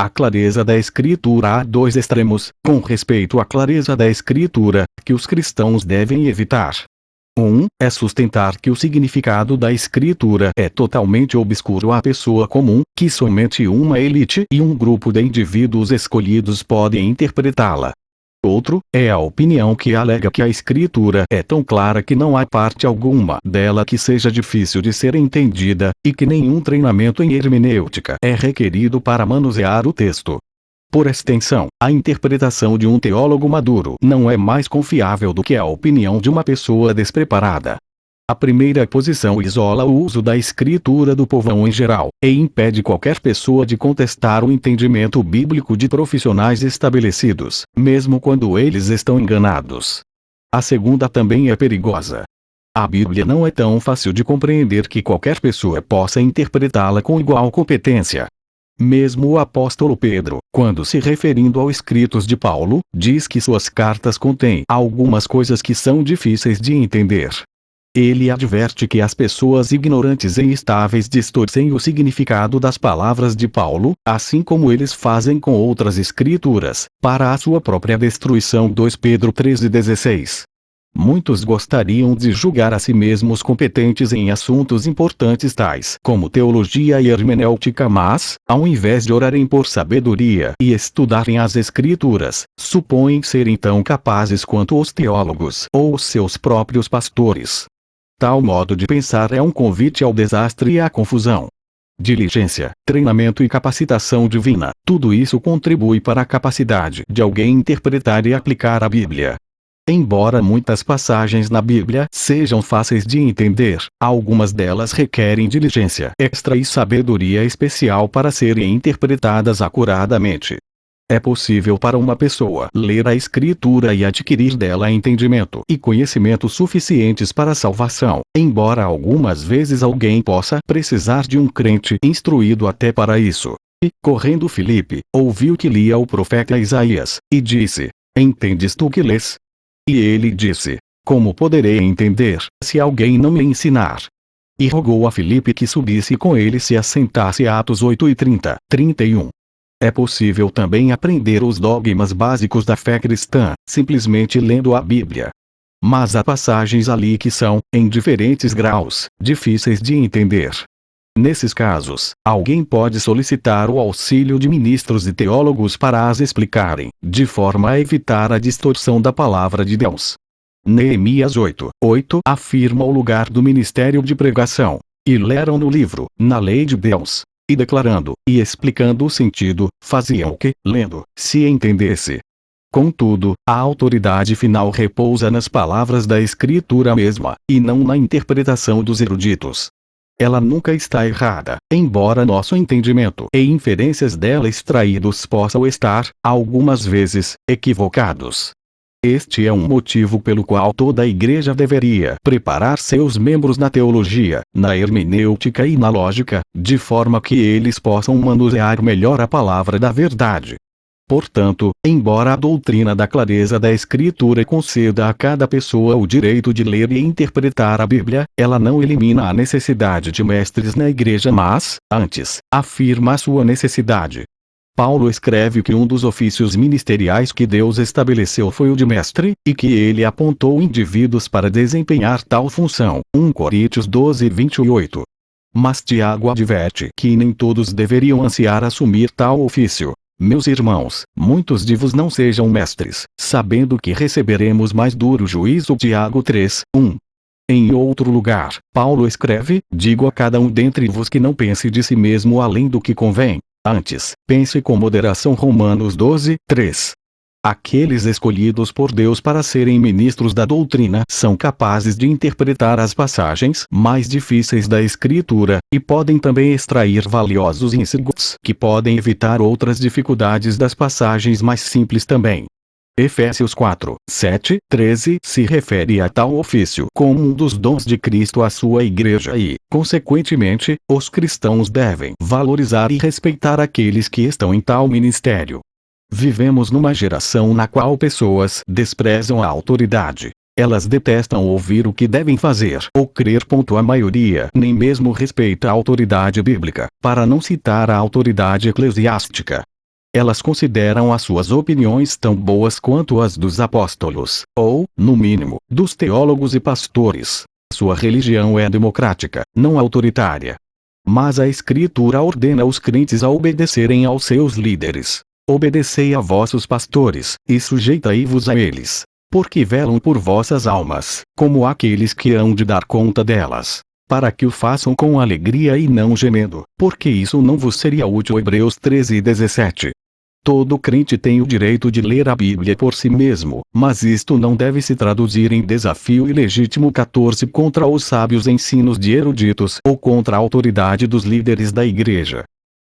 A clareza da Escritura há dois extremos, com respeito à clareza da Escritura, que os cristãos devem evitar. É sustentar que o significado da Escritura é totalmente obscuro à pessoa comum, que somente uma elite e um grupo de indivíduos escolhidos podem interpretá-la. Outro, é a opinião que alega que a Escritura é tão clara que não há parte alguma dela que seja difícil de ser entendida, e que nenhum treinamento em hermenêutica é requerido para manusear o texto. Por extensão, a interpretação de um teólogo maduro não é mais confiável do que a opinião de uma pessoa despreparada. A primeira posição isola o uso da Escritura do povão em geral, e impede qualquer pessoa de contestar o entendimento bíblico de profissionais estabelecidos, mesmo quando eles estão enganados. A segunda também é perigosa. A Bíblia não é tão fácil de compreender que qualquer pessoa possa interpretá-la com igual competência. Mesmo o apóstolo Pedro, quando se referindo aos escritos de Paulo, diz que suas cartas contêm algumas coisas que são difíceis de entender. Ele adverte que as pessoas ignorantes e instáveis distorcem o significado das palavras de Paulo, assim como eles fazem com outras escrituras, para a sua própria destruição. 2 Pedro 13:16. Muitos gostariam de julgar a si mesmos competentes em assuntos importantes tais como teologia e hermenêutica, mas, ao invés de orarem por sabedoria e estudarem as Escrituras, supõem serem tão capazes quanto os teólogos ou os seus próprios pastores. Tal modo de pensar é um convite ao desastre e à confusão. Diligência, treinamento e capacitação divina, tudo isso contribui para a capacidade de alguém interpretar e aplicar a Bíblia. Embora muitas passagens na Bíblia sejam fáceis de entender, algumas delas requerem diligência extra e sabedoria especial para serem interpretadas acuradamente. É possível para uma pessoa ler a Escritura e adquirir dela entendimento e conhecimento suficientes para a salvação, embora algumas vezes alguém possa precisar de um crente instruído até para isso. E, correndo Filipe, ouviu que lia o profeta Isaías, e disse: "Entendes tu que lês?" E ele disse: "Como poderei entender, se alguém não me ensinar?" E rogou a Filipe que subisse com ele e se assentasse. Atos 8:30, 31. É possível também aprender os dogmas básicos da fé cristã, simplesmente lendo a Bíblia. Mas há passagens ali que são, em diferentes graus, difíceis de entender. Nesses casos, alguém pode solicitar o auxílio de ministros e teólogos para as explicarem, de forma a evitar a distorção da palavra de Deus. Neemias 8:8 afirma o lugar do ministério de pregação. E leram no livro, na lei de Deus, e declarando, e explicando o sentido, faziam que, lendo, se entendesse. Contudo, a autoridade final repousa nas palavras da Escritura mesma, e não na interpretação dos eruditos. Ela nunca está errada, embora nosso entendimento e inferências dela extraídos possam estar, algumas vezes, equivocados. Este é um motivo pelo qual toda a Igreja deveria preparar seus membros na teologia, na hermenêutica e na lógica, de forma que eles possam manusear melhor a palavra da verdade. Portanto, embora a doutrina da clareza da Escritura conceda a cada pessoa o direito de ler e interpretar a Bíblia, ela não elimina a necessidade de mestres na Igreja, mas, antes, afirma a sua necessidade. Paulo escreve que um dos ofícios ministeriais que Deus estabeleceu foi o de mestre, e que ele apontou indivíduos para desempenhar tal função. 1 Coríntios 12:28. Mas Tiago adverte que nem todos deveriam ansiar assumir tal ofício. Meus irmãos, muitos de vos não sejam mestres, sabendo que receberemos mais duro juízo. Tiago 3:1. Em outro lugar, Paulo escreve: digo a cada um dentre vos que não pense de si mesmo além do que convém. Antes, pense com moderação. Romanos 12:3. Aqueles escolhidos por Deus para serem ministros da doutrina são capazes de interpretar as passagens mais difíceis da Escritura, e podem também extrair valiosos insights que podem evitar outras dificuldades das passagens mais simples também. Efésios 4:7-13 se refere a tal ofício como um dos dons de Cristo à sua Igreja e, consequentemente, os cristãos devem valorizar e respeitar aqueles que estão em tal ministério. Vivemos numa geração na qual pessoas desprezam a autoridade. Elas detestam ouvir o que devem fazer ou crer. A maioria nem mesmo respeita a autoridade bíblica, para não citar a autoridade eclesiástica. Elas consideram as suas opiniões tão boas quanto as dos apóstolos, ou, no mínimo, dos teólogos e pastores. Sua religião é democrática, não autoritária. Mas a Escritura ordena os crentes a obedecerem aos seus líderes. Obedecei a vossos pastores, e sujeitai-vos a eles, porque velam por vossas almas, como aqueles que hão de dar conta delas, para que o façam com alegria e não gemendo, porque isso não vos seria útil. Hebreus 13:17. Todo crente tem o direito de ler a Bíblia por si mesmo, mas isto não deve se traduzir em desafio ilegítimo 14 contra os sábios ensinos de eruditos ou contra a autoridade dos líderes da igreja.